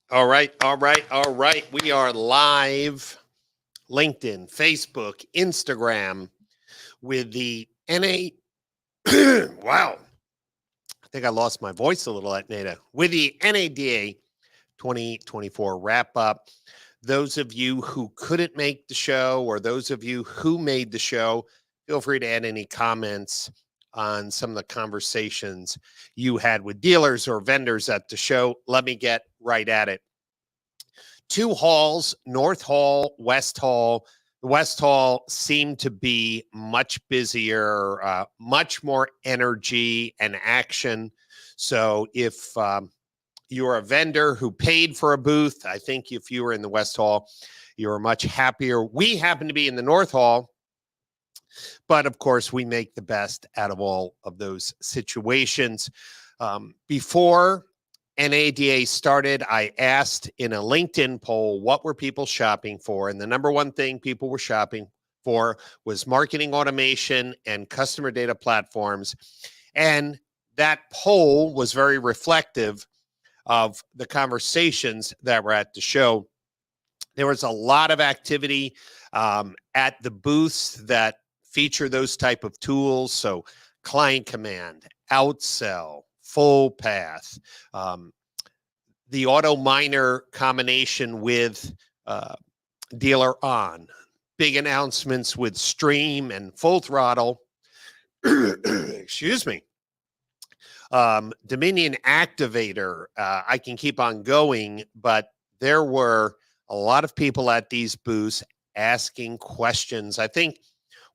All right, all right, all right. We are live, LinkedIn, Facebook, Instagram with the NA. Wow, I think I lost my voice a little at NADA. With the NADA 2024 wrap up. Those of you who couldn't make the show or those of you who made the show, feel free to add any comments on some of the conversations you had with dealers or vendors at the show. Let me get right at it. Two halls, North Hall, West Hall. The West Hall seemed to be much busier, much more energy and action. So if you're a vendor who paid for a booth, I think if you were in the West Hall, you were much happier. We happen to be in the North Hall, but of course, we make the best out of all of those situations. Before NADA started, I asked in a LinkedIn poll, what were people shopping for? And the number one thing people were shopping for was marketing automation and customer data platforms. And that poll was very reflective of the conversations that were at the show. There was a lot of activity at the booths that feature those type of tools. So Client Command, Outsell, Full Path, the Auto Miner combination with Dealer On, big announcements with Stream and Full Throttle. Excuse me. Dominion Activator. I can keep on going, but there were a lot of people at these booths asking questions. I think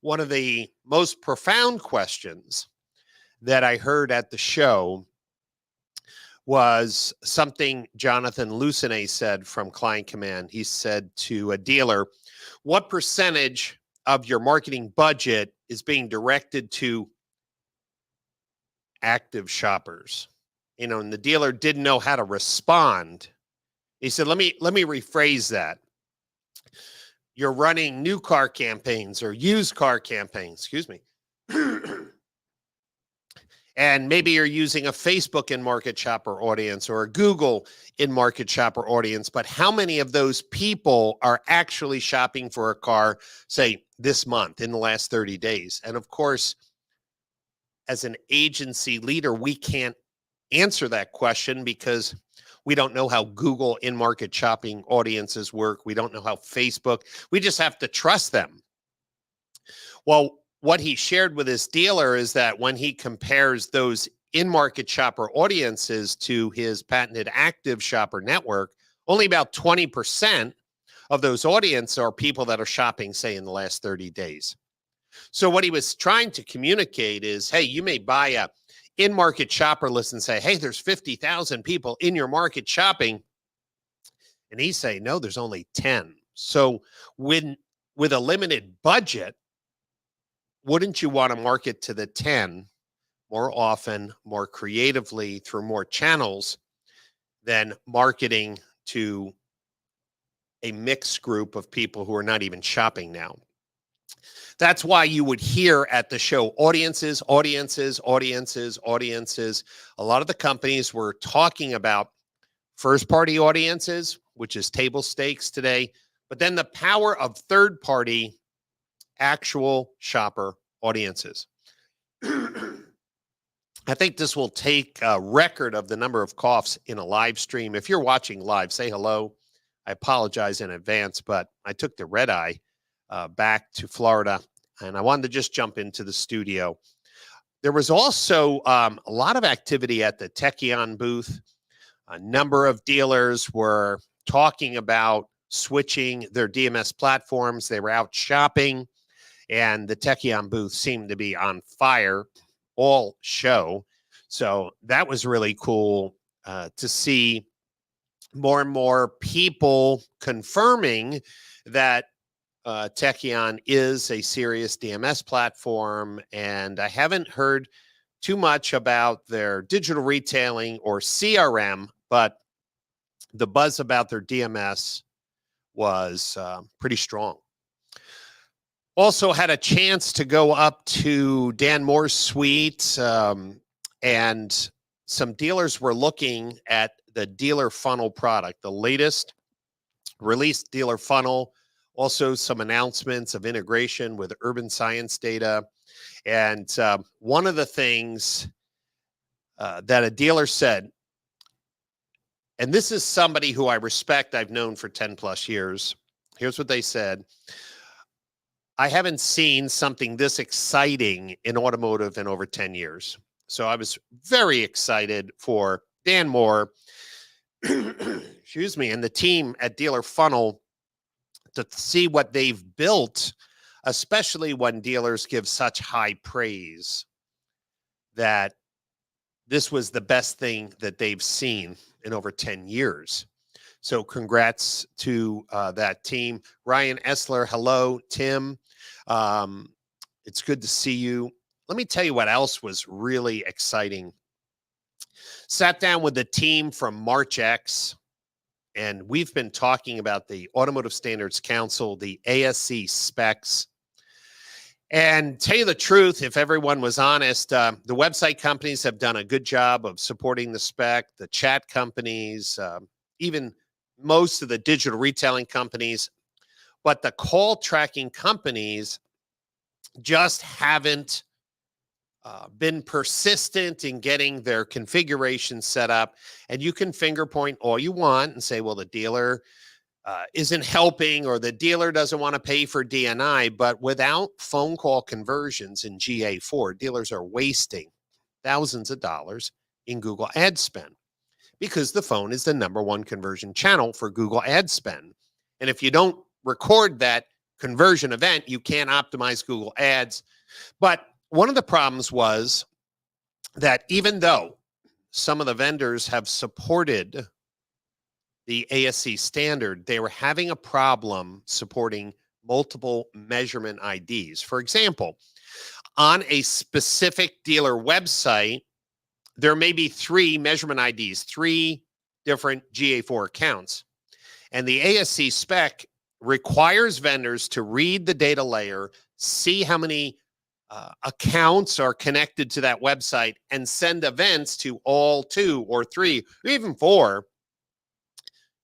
one of the most profound questions that I heard at the show was something Jonathan Lucenay said from Client Command. He said to a dealer, what percentage of your marketing budget is being directed to active shoppers? And the dealer didn't know how to respond. He said, let me rephrase that. You're running new car campaigns or used car campaigns, excuse me. And maybe you're using a Facebook in-market shopper audience or a Google in-market shopper audience, but how many of those people are actually shopping for a car, say, this month, in the last 30 days? And of course, as an agency leader, we can't answer that question because we don't know how Google in-market shopping audiences work. We don't know how Facebook, we just have to trust them. Well, what he shared with his dealer is that when he compares those in-market shopper audiences to his patented active shopper network, only about 20% of those audiences are people that are shopping, say, in the last 30 days. So what he was trying to communicate is, hey, you may buy a in-market shopper list and say, hey, there's 50,000 people in your market shopping. And he's saying, no, there's only 10. So with a limited budget, wouldn't you want to market to the 10 more often, more creatively, through more channels than marketing to a mixed group of people who are not even shopping now? That's why you would hear at the show audiences, audiences, audiences, audiences. A lot of the companies were talking about first-party audiences, which is table stakes today, but then the power of third-party actual shopper audiences. I think this will take a record of the number of coughs in a live stream. If you're watching live, say hello. I apologize in advance, but I took the red eye back to Florida, and I wanted to just jump into the studio. There was also a lot of activity at the Tekion booth. A number of dealers were talking about switching their DMS platforms. They were out shopping, and the Tekion booth seemed to be on fire all show. So that was really cool to see more and more people confirming that Tekion is a serious DMS platform. And I haven't heard too much about their digital retailing or CRM, but the buzz about their DMS was pretty strong. Also had a chance to go up to Dan Moore's suite, and some dealers were looking at the dealer funnel product, the latest released dealer funnel, also some announcements of integration with Urban Science data. And one of the things that a dealer said, and this is somebody who I respect, I've known for 10 plus years. Here's what they said. I haven't seen something this exciting in automotive in over 10 years. So I was very excited for Dan Moore, excuse me, and the team at Dealer Funnel to see what they've built, especially when dealers give such high praise that this was the best thing that they've seen in over 10 years. So congrats to that team. Ryan Essler, hello. Tim, it's good to see you. Let me tell you what else was really exciting. Sat down with the team from MarchX, and we've been talking about the Automotive Standards Council, the ASE specs. And tell you the truth, if everyone was honest, the website companies have done a good job of supporting the spec, the chat companies, even most of the digital retailing companies, but the call tracking companies just haven't been persistent in getting their configuration set up. And you can finger point all you want and say, well, the dealer isn't helping, or the dealer doesn't want to pay for DNI, but without phone call conversions in GA4, dealers are wasting thousands of dollars in Google ad spend, because the phone is the #1 conversion channel for Google ad spend. And if you don't record that conversion event, you can't optimize Google ads. But one of the problems was that even though some of the vendors have supported the ASE standard, they were having a problem supporting multiple measurement IDs. For example, on a specific dealer website, there may be 3 measurement IDs, 3 different GA4 accounts. And the ASE spec requires vendors to read the data layer, see how many accounts are connected to that website, and send events to all 2 or 3, or even 4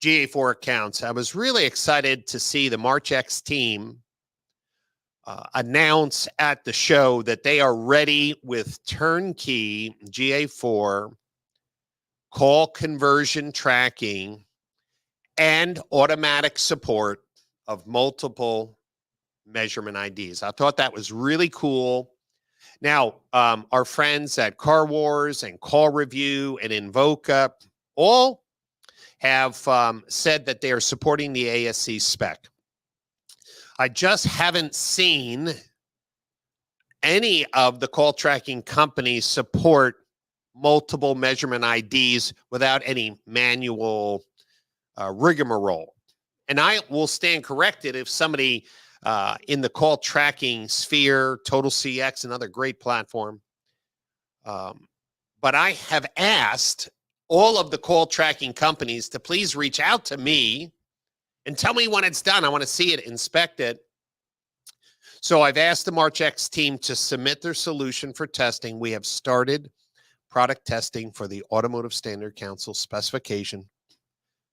GA4 accounts. I was really excited to see the MarchX team announce at the show that they are ready with turnkey GA4 call conversion tracking and automatic support of multiple measurement IDs. I thought that was really cool. Now, our friends at Car Wars and Call Review and Invoca all have said that they are supporting the ASE spec. I just haven't seen any of the call tracking companies support multiple measurement IDs without any manual rigmarole. And I will stand corrected if somebody in the call tracking sphere, Total CX, another great platform. But I have asked all of the call tracking companies to please reach out to me and tell me when it's done. I want to see it, inspect it. So I've asked the MarchX team to submit their solution for testing. We have started product testing for the Automotive Standard Council specification.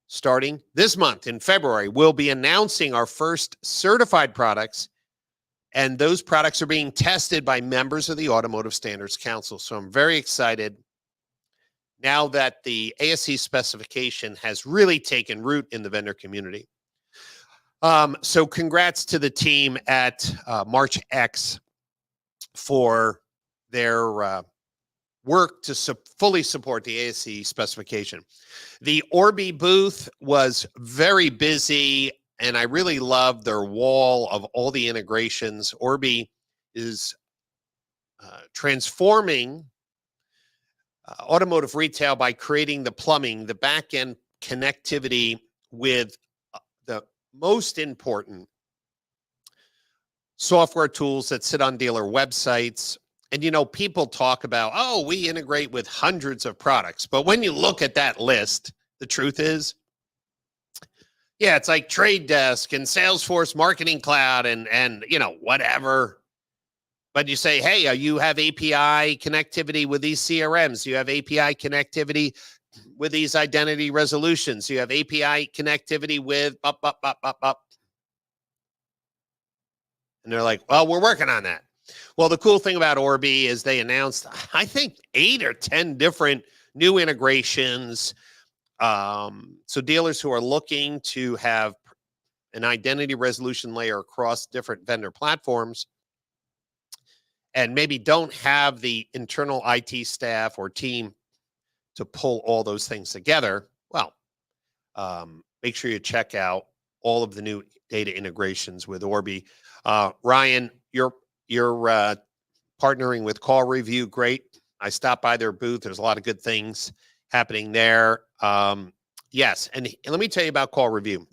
Starting this month in February, we'll be announcing our first certified products, and those products are being tested by members of the Automotive Standards Council. So I'm very excited now that the ASE specification has really taken root in the vendor community. So congrats to the team at MarchX for their work to fully support the ASE specification. The Orbi booth was very busy, and I really love their wall of all the integrations. Orbi is transforming automotive retail by creating the plumbing, the back-end connectivity with the most important software tools that sit on dealer websites. And, you know, people talk about, oh, we integrate with hundreds of products. But when you look at that list, the truth is, yeah, it's like Trade Desk and Salesforce Marketing Cloud and you know, whatever. But you say, hey, you have API connectivity with these CRMs. You have API connectivity with these identity resolutions. You have API connectivity with up. And they're like, well, we're working on that. Well, the cool thing about Orbi is they announced, I think, 8 or 10 different new integrations. So dealers who are looking to have an identity resolution layer across different vendor platforms and maybe don't have the internal IT staff or team to pull all those things together, well, make sure you check out all of the new data integrations with Orbi. Ryan, you're partnering with Call Review. Great. I stopped by their booth. There's a lot of good things happening there. Yes. And let me tell you about Call Review.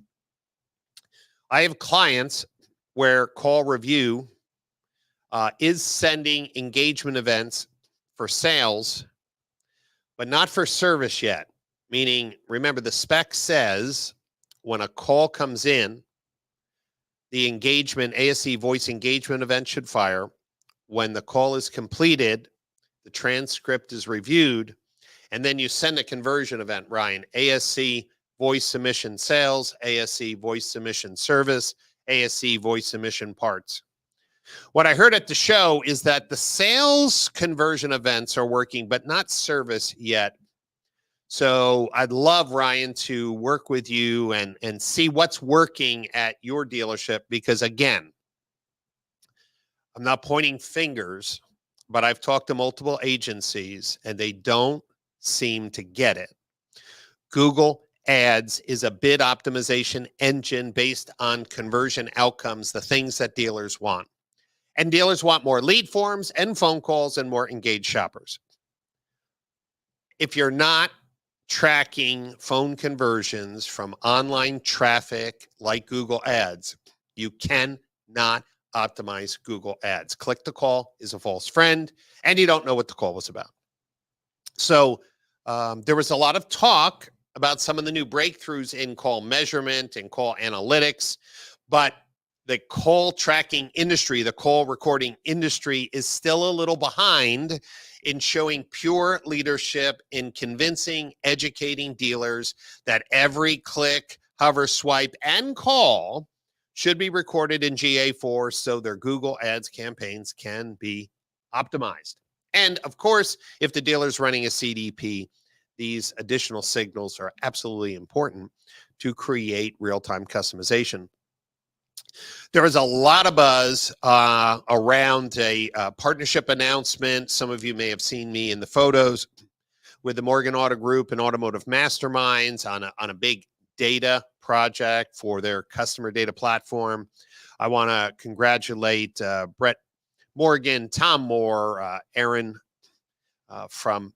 I have clients where Call Review is sending engagement events for sales, but not for service yet. Meaning, remember, the spec says when a call comes in, the engagement, ASE voice engagement event should fire. When the call is completed, the transcript is reviewed, and then you send a conversion event, Ryan. ASC voice submission sales, ASC voice submission service, ASC voice submission parts. What I heard at the show is that the sales conversion events are working, but not service yet. So I'd love, Ryan, to work with you and see what's working at your dealership, because again, I'm not pointing fingers, but I've talked to multiple agencies and they don't seem to get it. Google Ads is a bid optimization engine based on conversion outcomes, the things that dealers want. And dealers want more lead forms and phone calls and more engaged shoppers. If you're not tracking phone conversions from online traffic like Google Ads, you cannot optimize Google Ads. Click to call is a false friend, and you don't know what the call was about. So there was a lot of talk about some of the new breakthroughs in call measurement and call analytics, but the call tracking industry, the call recording industry, is still a little behind in showing pure leadership in convincing, educating dealers that every click, hover, swipe, and call should be recorded in GA4 so their Google Ads campaigns can be optimized. And of course, if the dealer's running a CDP, these additional signals are absolutely important to create real-time customization. There was a lot of buzz around a partnership announcement. Some of you may have seen me in the photos with the Morgan Auto Group and Automotive Masterminds on a big data project for their customer data platform. I want to congratulate Brett Morgan, Tom Moore, Aaron from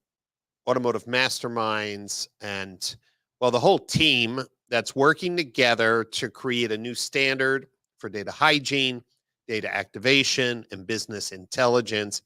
Automotive Masterminds, and, well, the whole team that's working together to create a new standard for data hygiene, data activation, and business intelligence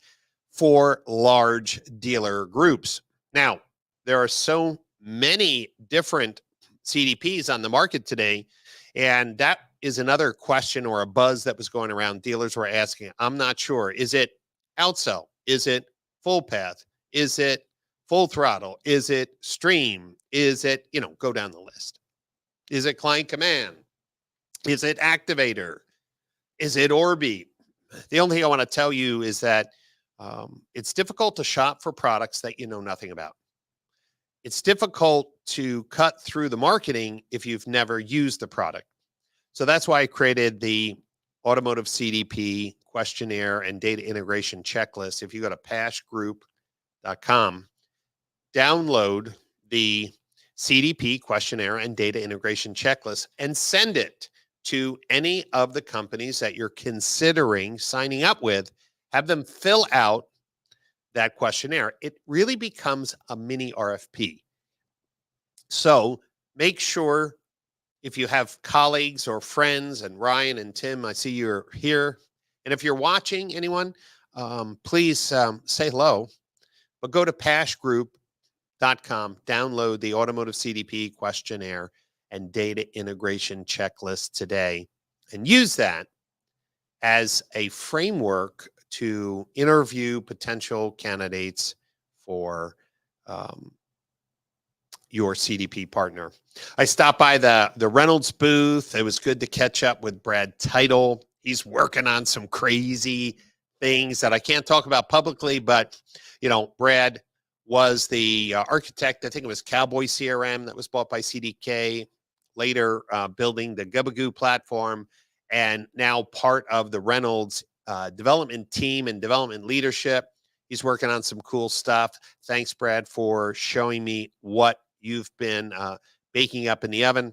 for large dealer groups. Now, there are so many different CDPs on the market today, and that is another question or a buzz that was going around. Dealers were asking, I'm not sure. Is it Outsell? Is it Full Path? Is it Full Throttle? Is it Stream? Is it, go down the list. Is it Client Command? Is it Activator? Is it Orbi? The only thing I want to tell you is that it's difficult to shop for products that you know nothing about. It's difficult to cut through the marketing if you've never used the product. So that's why I created the Automotive CDP questionnaire and data integration checklist. If you go to pashgroup.com, download the CDP questionnaire and data integration checklist and send it to any of the companies that you're considering signing up with. Have them fill out that questionnaire. It really becomes a mini RFP. So make sure, if you have colleagues or friends, and Ryan and Tim, I see you're here. And if you're watching, anyone, please say hello. But go to pashgroup.com, download the Automotive CDP questionnaire and data integration checklist today, and use that as a framework to interview potential candidates for your CDP partner. I stopped by the Reynolds booth. It was good to catch up with Brad Title. He's working on some crazy things that I can't talk about publicly, but Brad was the architect. I think it was Cowboy CRM that was bought by CDK, later building the Gubagoo platform, and now part of the Reynolds development team and development leadership. He's working on some cool stuff. Thanks, Brad, for showing me what you've been baking up in the oven.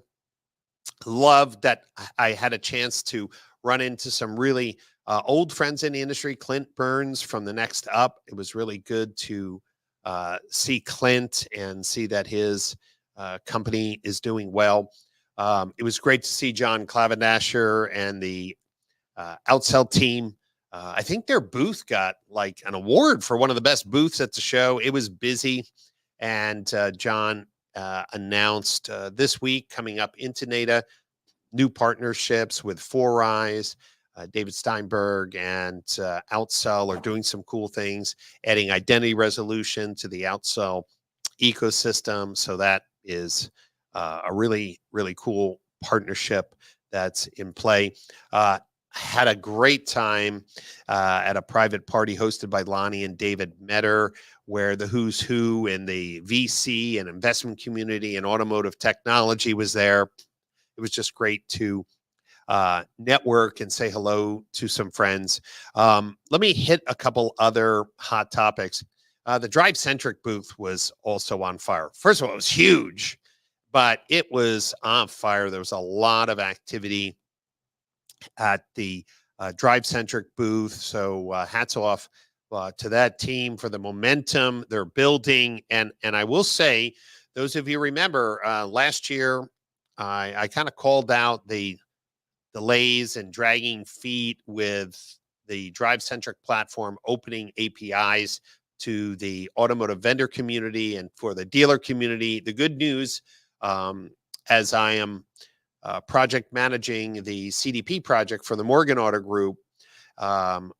Love that I had a chance to run into some really old friends in the industry. Clint Burns from the Next Up. It was really good to see Clint and see that his company is doing well. It was great to see John Clavendasher and the Outsell team. I think their booth got like an award for one of the best booths at the show. It was busy, and John announced this week, coming up into NADA, new partnerships with 4Rise. David Steinberg and Outsell are doing some cool things, adding identity resolution to the Outsell ecosystem. So that is a really, really cool partnership that's in play. Had a great time at a private party hosted by Lonnie and David Metter, where the who's who in the VC and investment community and automotive technology was there. It was just great to network and say hello to some friends. Let me hit a couple other hot topics. The Drive-Centric booth was also on fire. First of all, it was huge, but it was on fire. There was a lot of activity at the Drive-Centric booth. So hats off to that team for the momentum they're building. And I will say, those of you remember last year, I kind of called out the delays and dragging feet with the Drive-Centric platform opening APIs to the automotive vendor community and for the dealer community. The good news, as I am project managing the CDP project for the Morgan Auto Group,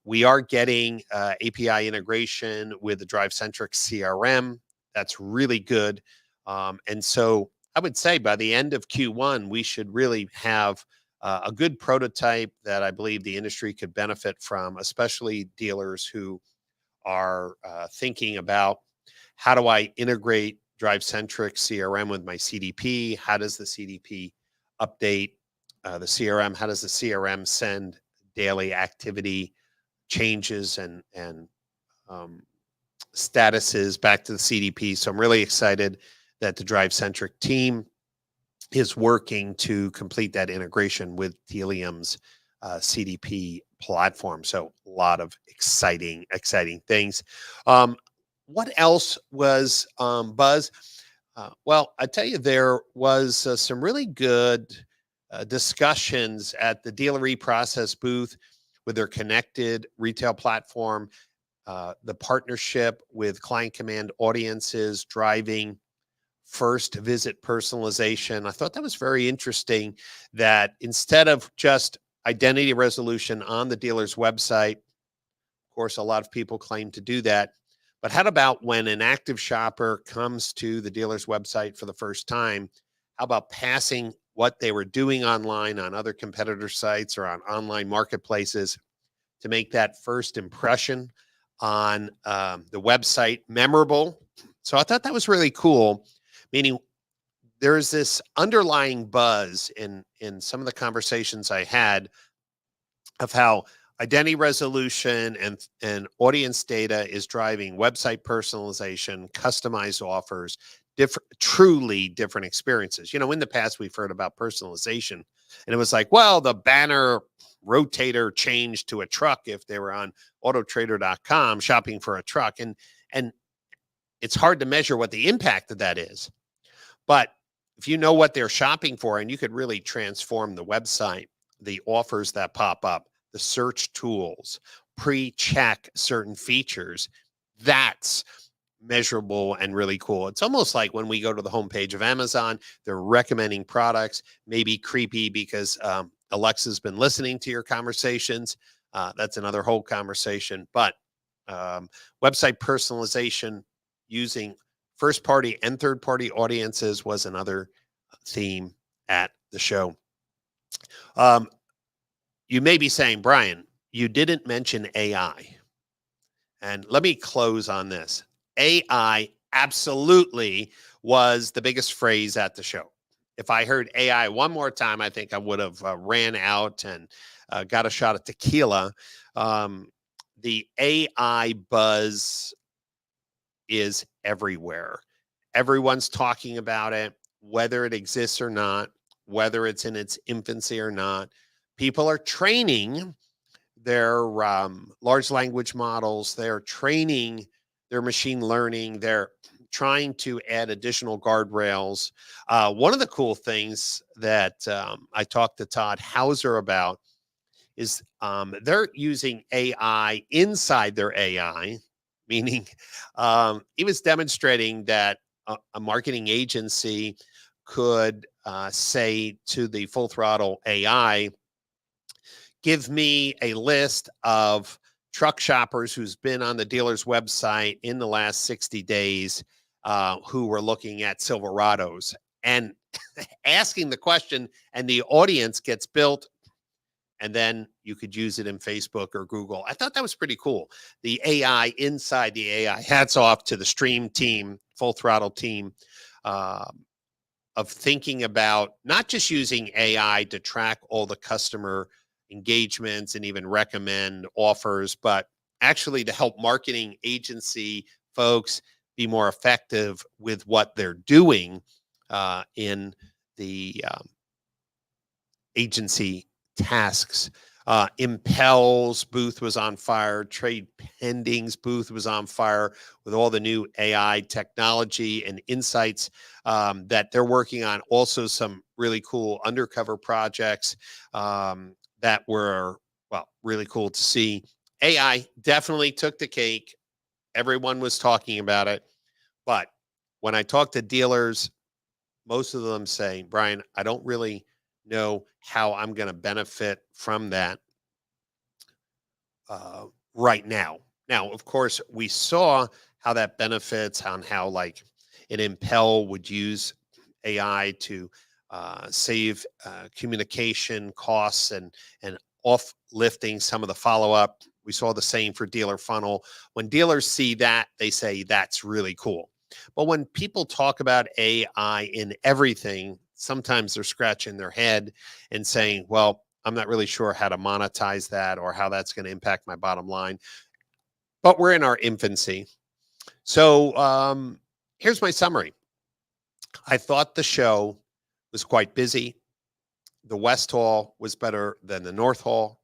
we are getting API integration with the Drive-Centric CRM. That's really good. And so I would say by the end of Q1, we should really have a good prototype that I believe the industry could benefit from, especially dealers who are thinking about, how do I integrate Drive-Centric CRM with my CDP? How does the CDP update the CRM? How does the CRM send daily activity changes and statuses back to the CDP? So I'm really excited that the Drive-Centric team is working to complete that integration with Telium's CDP platform. So a lot of exciting things. What else was buzz? Well, I tell you, there was some really good discussions at the Dealer eProcess booth with their connected retail platform, the partnership with Client Command Audiences driving first visit personalization. I thought that was very interesting, that instead of just identity resolution on the dealer's website, of course, a lot of people claim to do that, but how about when an active shopper comes to the dealer's website for the first time, how about passing what they were doing online on other competitor sites or on online marketplaces to make that first impression on the website memorable? So I thought that was really cool, meaning there's this underlying buzz in some of the conversations I had of how identity resolution and audience data is driving website personalization, customized offers, truly different experiences. In the past, we've heard about personalization, and it was like, well, the banner rotator changed to a truck if they were on autotrader.com shopping for a truck. And it's hard to measure what the impact of that is. But if you know what they're shopping for, and you could really transform the website, the offers that pop up, the search tools, pre-check certain features, that's measurable and really cool. It's almost like when we go to the homepage of Amazon, they're recommending products, maybe creepy because Alexa's been listening to your conversations. That's another whole conversation. But website personalization using First party and third party audiences was another theme at the show. Um, you may be saying, Brian, you didn't mention AI. And let me close on this. AI absolutely was the biggest phrase at the show. If I heard AI one more time, I think I would have ran out and got a shot of tequila. The AI buzz is everywhere. Everyone's talking about it, whether it exists or not, whether it's in its infancy or not. People are training their large language models, they're training their machine learning, they're trying to add additional guardrails. One of the cool things that I talked to Todd Hauser about is they're using AI inside their AI, meaning he was demonstrating that a marketing agency could say to the Full Throttle AI, give me a list of truck shoppers who's been on the dealer's website in the last 60 days who were looking at Silverados, and asking the question, and the audience gets built, and then you could use it in Facebook or Google. I thought that was pretty cool. The AI inside the AI. Hats off to the Stream team, Full Throttle team, of thinking about not just using AI to track all the customer engagements and even recommend offers, but actually to help marketing agency folks be more effective with what they're doing in the agency tasks. Impel's booth was on fire. Trade Pending's booth was on fire with all the new AI technology and insights that they're working on. Also, some really cool undercover projects that were, well, really cool to see. AI definitely took the cake. Everyone was talking about it. But when I talk to dealers, most of them say, Brian, I don't really know how I'm going to benefit from that right now. Now, of course, we saw how that benefits on how like an Impel would use AI to save communication costs and lifting some of the follow up. We saw the same for Dealer Funnel. When dealers see that, they say that's really cool. But when people talk about AI in everything, sometimes they're scratching their head and saying, well, I'm not really sure how to monetize that or how that's going to impact my bottom line. But we're in our infancy. So here's my summary. I thought the show was quite busy. The West Hall was better than the North Hall.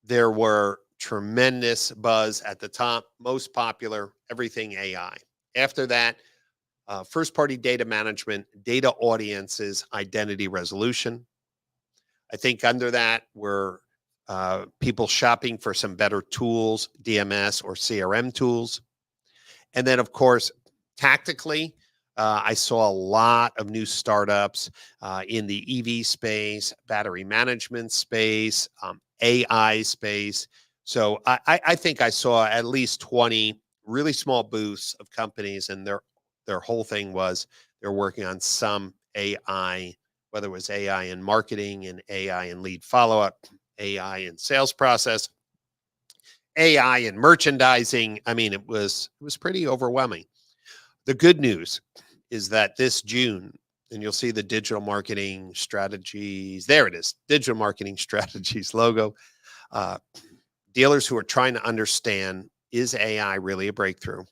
There were tremendous buzz at the top, most popular, everything AI. After that, first party data management, data audiences, identity resolution. I think under that were people shopping for some better tools, DMS or CRM tools. And then, of course, tactically, I saw a lot of new startups in the EV space, battery management space, AI space. So I think I saw at least 20 really small booths of companies, and their whole thing was they're working on some AI, whether it was AI in marketing and AI in lead follow-up, AI in sales process, AI in merchandising. I mean, it was pretty overwhelming. The good news is that this June, and you'll see the digital marketing strategies, there it is, digital marketing strategies logo. Dealers who are trying to understand, is AI really a breakthrough?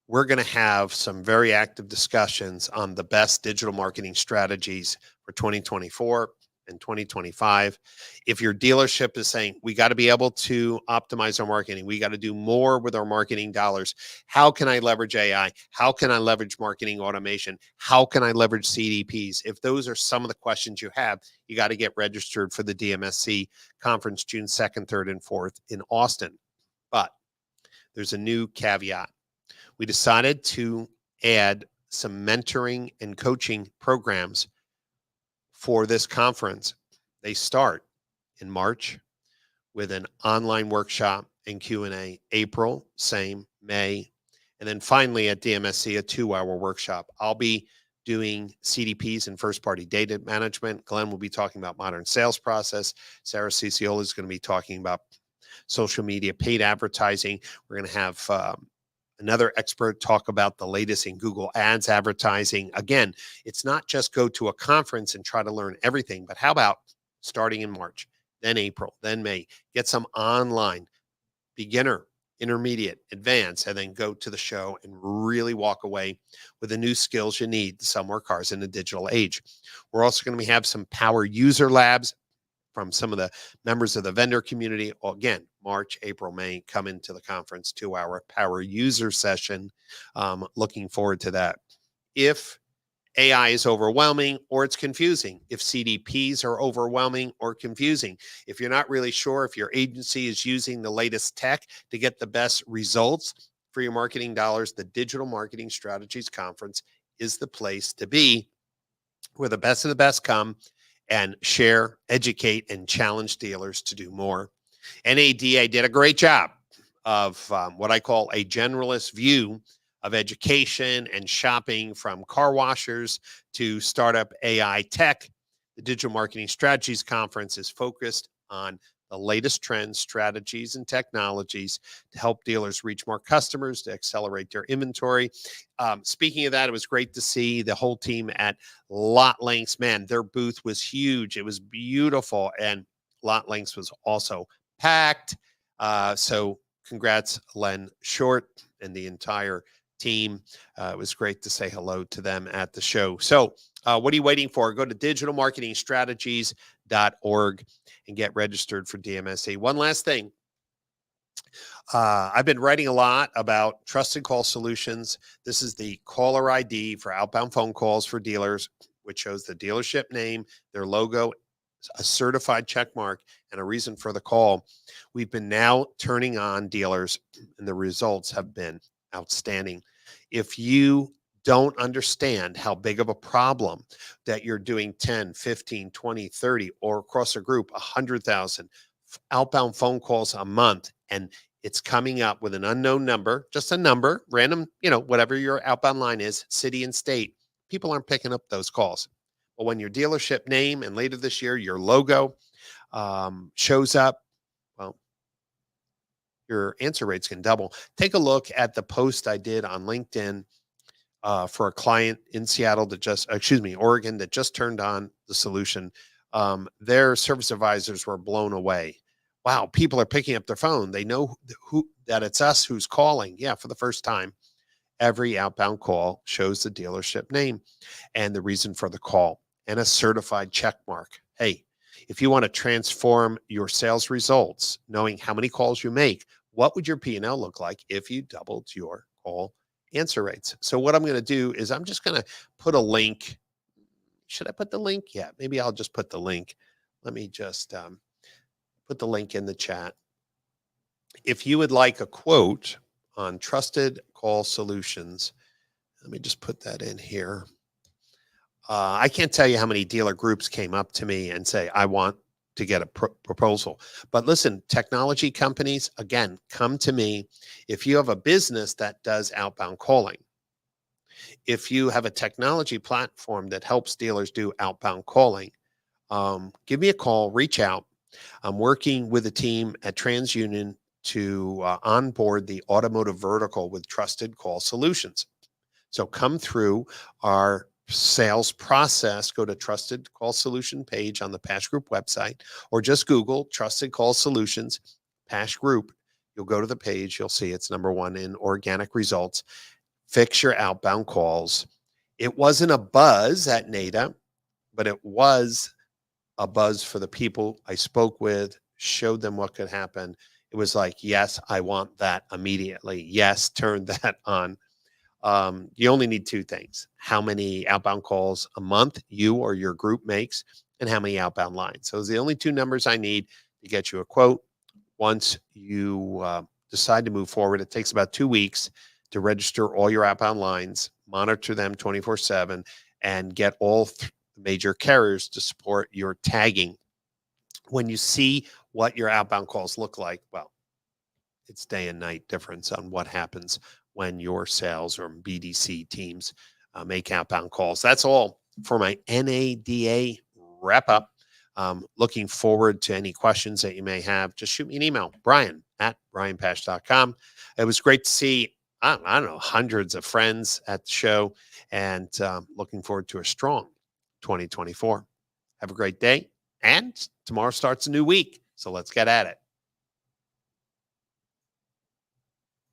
We're going to have some very active discussions on the best digital marketing strategies for 2024 and 2025. If your dealership is saying, we got to be able to optimize our marketing, we got to do more with our marketing dollars. How can I leverage AI? How can I leverage marketing automation? How can I leverage CDPs? If those are some of the questions you have, you got to get registered for the DMSC conference June 2nd, 3rd, and 4th in Austin. But there's a new caveat. We decided to add some mentoring and coaching programs for this conference. They start in March with an online workshop and Q&A. April, same. May, And then finally at DMSC, a 2-hour workshop. I'll be doing CDPs and first-party data management. Glenn will be talking about modern sales process. Sarah Ciciola is going to be talking about social media, paid advertising. We're going to have another expert talk about the latest in Google Ads advertising. Again, it's not just go to a conference and try to learn everything, but how about starting in March, then April, then May, get some online beginner, intermediate, advanced, and then go to the show and really walk away with the new skills you need to sell more cars in the digital age. We're also going to have some power user labs from some of the members of the vendor community. Again, March, April, May, come into the conference, 2-hour power user session. Looking forward to that. If AI is overwhelming or it's confusing, if CDPs are overwhelming or confusing, if you're not really sure if your agency is using the latest tech to get the best results for your marketing dollars, the Digital Marketing Strategies Conference is the place to be, where the best of the best come and share, educate, and challenge dealers to do more. NADA did a great job of what I call a generalist view of education and shopping, from car washers to startup AI tech. The Digital Marketing Strategies Conference is focused on the latest trends, strategies, and technologies to help dealers reach more customers, to accelerate their inventory. Speaking of that, it was great to see the whole team at Lot Links. Man, their booth was huge. It was beautiful. And Lot Links was also packed. So congrats, Len Short and the entire team. It was great to say hello to them at the show. So what are you waiting for? Go to digitalmarketingstrategies.org and get registered for DMSC. One last thing. I've been writing a lot about Trusted Call Solutions. This is the caller ID for outbound phone calls for dealers, which shows the dealership name, their logo, a certified check mark, and a reason for the call. We've been now turning on dealers, and the results have been outstanding. If you don't understand how big of a problem that you're doing 10, 15, 20, 30, or across a group, 100,000 outbound phone calls a month, and it's coming up with an unknown number, just a number, random, whatever your outbound line is, city and state, people aren't picking up those calls. But when your dealership name and later this year, your logo shows up, well, your answer rates can double. Take a look at the post I did on LinkedIn for a client in Seattle Oregon, that just turned on the solution. Their service advisors were blown away. Wow, people are picking up their phone. They know that it's us who's calling. Yeah, for the first time, every outbound call shows the dealership name and the reason for the call and a certified check mark. Hey, if you want to transform your sales results, knowing how many calls you make, what would your P&L look like if you doubled your call answer rates? So what I'm going to do is I'm just going to put a link. Should I put the link? Yeah, maybe I'll just put the link. Let me just put the link in the chat. If you would like a quote on Trusted Call Solutions, let me just put that in here. I can't tell you how many dealer groups came up to me and say, I want to get a proposal. But listen, technology companies, again, come to me. If you have a business that does outbound calling, if you have a technology platform that helps dealers do outbound calling, give me a call, reach out. I'm working with a team at TransUnion to onboard the automotive vertical with Trusted Call Solutions. So come through our sales process, go to Trusted Call Solution page on the Pash Group website, or just Google Trusted Call Solutions, Pash Group. You'll go to the page, you'll see it's #1 in organic results. Fix your outbound calls. It wasn't a buzz at NADA, but it was a buzz for the people I spoke with, showed them what could happen. It was like, yes, I want that immediately. Yes, turn that on. You only need two things: how many outbound calls a month you or your group makes, and how many outbound lines. So those are the only two numbers I need to get you a quote. Once you decide to move forward, it takes about 2 weeks to register all your outbound lines, monitor them 24/7, and get all major carriers to support your tagging. When you see what your outbound calls look like, well, it's day and night difference on what happens when your sales or BDC teams make outbound calls. That's all for my NADA wrap up. Looking forward to any questions that you may have. Just shoot me an email, brian@brianpash.com. It was great to see, I don't know, hundreds of friends at the show, and looking forward to a strong 2024. Have a great day. And tomorrow starts a new week. So let's get at it.